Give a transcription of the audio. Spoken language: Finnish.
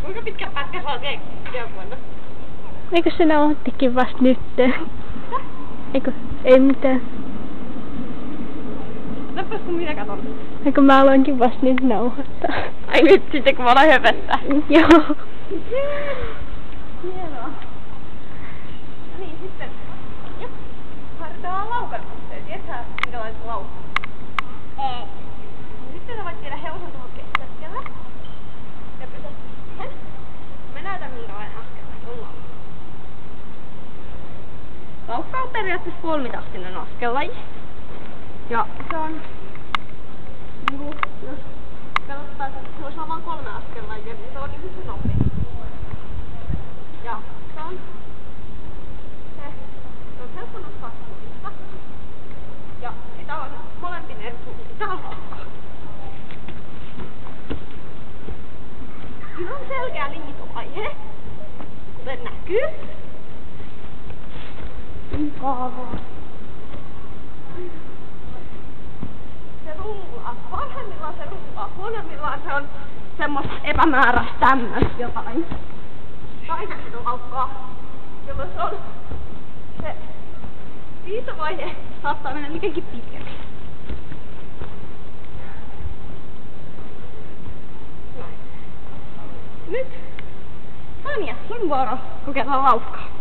Kuinka pitkä pätkä sä oot vuonna? Eikö se nauhoittikin vasta nyt? Eikö? Ei mitään. Näppäs kun minä katon. Eikö mä aloinkin vasta nyt nauhoittaa? Ai nyt sitten kun mä aloin höpöttää. Joo. Hienoa. No niin, sitten. Jop. Harjoitellaan laukannusta. Tiedätkö minkälainen laukka? Ei. Sitten sä voit viedä hevosen tuohon keskellä. Ja pysähtyä siihen. Mä näytän minkälainen askel on laukka. Laukka on periaatteessa kolmitahtinen askellaji. Ja se on niinku, jos katsotaan, että se olisi vaan 3 askelajia, niin se on niinku se nopein. Ja se on helppo nostaa kuulista. Ja sitä on molempin eri suuntaan laukkaa. Siinä on selkeä liitovaihe, kuten näkyy. Kaavaa. Se rullaa. Vanhemmillaan se rullaa. Huonommillaan se on semmoista epämääräistä tämmöistä jotain. Taikaston laukkaa, jolloin se on se liitovaihe saattaa mennä liikenkin pitkälle. Nyt Tanja, sun vuoro kokeilla laukkaa.